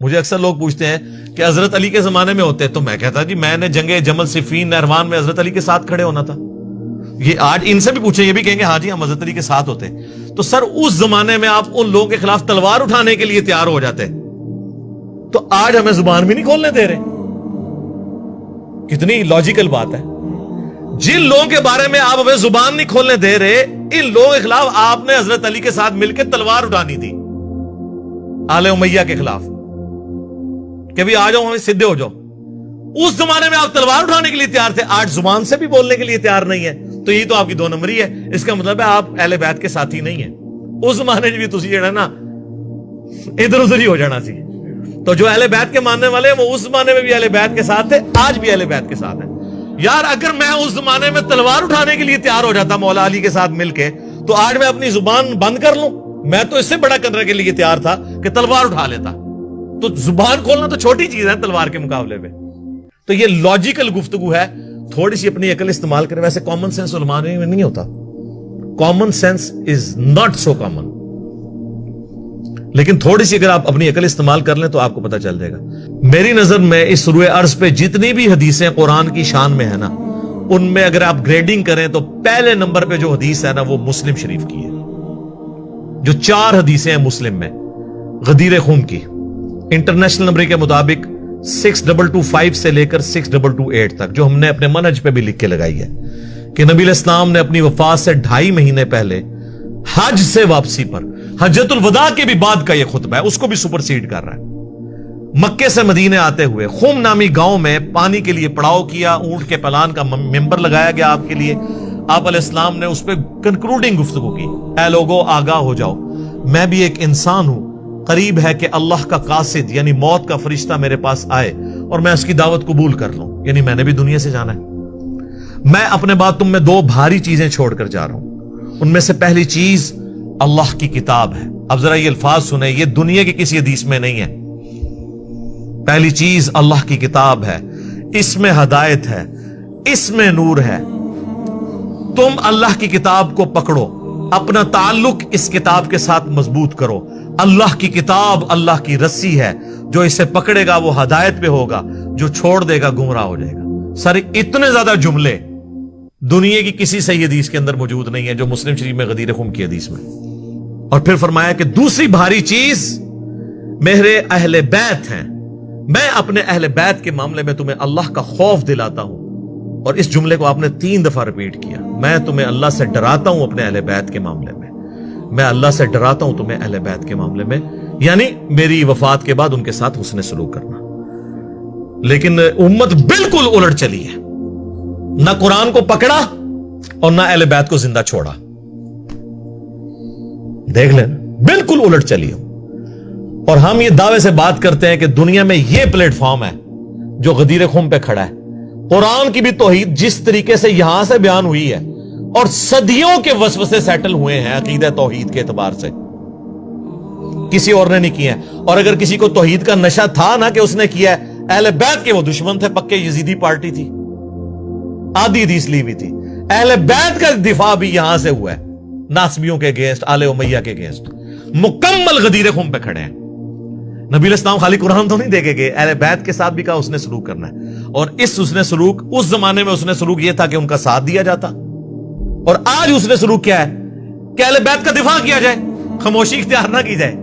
مجھے اکثر لوگ پوچھتے ہیں کہ حضرت علی کے زمانے میں ہوتے، تو میں کہتا جی میں نے جنگ جمل صفین نہروان میں حضرت علی کے ساتھ کھڑے ہونا تھا. یہ آج ان سے بھی پوچھیں، یہ بھی کہیں گے ہاں جی ہم حضرت علی کے ساتھ ہوتے. تو سر اس زمانے میں آپ ان لوگوں کے خلاف تلوار اٹھانے کے لیے تیار ہو جاتے، تو آج ہمیں زبان بھی نہیں کھولنے دے رہے. کتنی لاجیکل بات ہے. جن لوگوں کے بارے میں آپ ہمیں زبان نہیں کھولنے دے رہے، ان لوگوں کے خلاف آپ نے حضرت علی کے ساتھ مل کے تلوار اٹھانی تھی آل امیہ کے خلاف کہ بھی آ جاؤ ہمیں سدھے ہو جاؤ. اس زمانے میں آپ تلوار اٹھانے کے لیے تیار تھے، آج زبان سے بھی بولنے کے لیے تیار نہیں ہے. تو یہ تو آپ کی 2 نمبری ہے. اس کا مطلب ہے آپ اہل بیت کے ساتھی نہیں ہیں. اس زمانے میں بھی تسی جڑا نا ادھر ادھر ہی ہو جانا سی. تو جو اہل بیت کے ماننے والے ہیں وہ اس زمانے میں بھی اہل بیت کے ساتھ تھے، آج بھی اہل بیت کے ساتھ ہیں. یار اگر میں اس زمانے میں تلوار اٹھانے کے لیے تیار ہو جاتا مولا علی کے ساتھ مل کے، تو آج میں اپنی زبان بند کر لوں. میں تو اس سے بڑا کرنے کے لیے تیار تھا کہ تلوار اٹھا لیتا. تو زبان کھولنا تو چھوٹی چیز ہے تلوار کے مقابلے میں. تو یہ لاجیکل گفتگو ہے. تھوڑی سی اپنی عقل استعمال کریں. ویسے کامن سینس علماء میں نہیں ہوتا. Common sense is not so common. لیکن تھوڑی سی اگر آپ اپنی عقل استعمال کر لیں تو آپ کو پتہ چل جائے گا. میری نظر میں اس روئے ارض پہ جتنی بھی حدیثیں قرآن کی شان میں ہے نا، ان میں اگر آپ گریڈنگ کریں تو پہلے نمبر پہ جو حدیث ہے نا وہ مسلم شریف کی ہے. جو 4 حدیثیں ہیں مسلم میں غدیر خون کی، انٹرنیشنل نمبر کے مطابق 6225 سے لے کر 6228 تک، جو ہم نے اپنے منہج پہ بھی لکھ کے لگائی ہے کہ نبی علیہ السلام نے اپنی وفات سے 2.5 مہینے پہلے حج سے واپسی پر، حجۃ الوداع کے بھی بعد کا یہ خطبہ ہے، اس کو بھی سپرسیڈ کر رہا ہے. مکے سے مدینے آتے ہوئے خم نامی گاؤں میں پانی کے لیے پڑاؤ کیا. اونٹ کے پلان کا ممبر لگایا گیا آپ کے لیے. آپ علیہ السلام نے اس پہ کنکلوڈنگ گفتگو کی. اے لوگو آگاہ ہو جاؤ، میں بھی ایک انسان ہوں. قریب ہے کہ اللہ کا قاصد یعنی موت کا فرشتہ میرے پاس آئے اور میں اس کی دعوت قبول کر لوں، یعنی میں نے بھی دنیا سے جانا ہے. میں اپنے بعد تم میں 2 بھاری چیزیں چھوڑ کر جا رہا ہوں. ان میں سے پہلی چیز اللہ کی کتاب ہے. اب ذرا یہ الفاظ سنیں، یہ دنیا کی کسی حدیث میں نہیں ہے. پہلی چیز اللہ کی کتاب ہے، اس میں ہدایت ہے، اس میں نور ہے. تم اللہ کی کتاب کو پکڑو، اپنا تعلق اس کتاب کے ساتھ مضبوط کرو. اللہ کی کتاب اللہ کی رسی ہے، جو اسے پکڑے گا وہ ہدایت پہ ہوگا، جو چھوڑ دے گا گمراہ ہو جائے گا. سر اتنے زیادہ جملے دنیا کی کسی صحیح حدیث کے اندر موجود نہیں ہے جو مسلم شریف میں غدیر خم کی حدیث میں. اور پھر فرمایا کہ دوسری بھاری چیز میرے اہل بیت ہیں، میں اپنے اہل بیت کے معاملے میں تمہیں اللہ کا خوف دلاتا ہوں. اور اس جملے کو آپ نے 3 دفعہ ریپیٹ کیا. میں تمہیں اللہ سے ڈراتا ہوں اپنے اہل بیت کے معاملے میں، میں اللہ سے ڈراتا ہوں تمہیں اہل بیت کے معاملے میں، یعنی میری وفات کے بعد ان کے ساتھ حسن سلوک کرنا. لیکن امت بالکل الٹ چلی ہے، نہ قرآن کو پکڑا اور نہ اہل بیت کو زندہ چھوڑا. دیکھ لیں، بالکل الٹ چلی ہو. اور ہم یہ دعوے سے بات کرتے ہیں کہ دنیا میں یہ پلیٹ فارم ہے جو غدیر خم پہ کھڑا ہے. قرآن کی بھی توحید جس طریقے سے یہاں سے بیان ہوئی ہے اور صدیوں کے وسوسے سیٹل ہوئے ہیں عقیدہ توحید کے اعتبار سے، کسی اور نے نہیں کیا. اور اگر کسی کو توحید کا نشہ تھا نا کہ اس نے کیا ہے، اہل بیت کے وہ دشمن تھے، پکے یزیدی پارٹی تھی، آدھی حدیث لی ہوئی تھی. اہل بیت کا دفاع بھی یہاں سے ہوا ہے، ناسبیوں کے اگینسٹ، آل امیہ کے اگینسٹ. مکمل غدیر خم پہ کھڑے ہیں. نبی علیہ السلام خالی قرآن تو نہیں دے کے گئے، اہل بیت کے ساتھ بھی کہا حسن سلوک کرنا ہے. اور حسن سلوک اس زمانے میں حسن سلوک یہ تھا کہ ان کا ساتھ دیا جاتا. اور آج حسن سلوک کیا ہے کہ اہل بیت کا دفاع کیا جائے، خاموشی اختیار نہ کی جائے.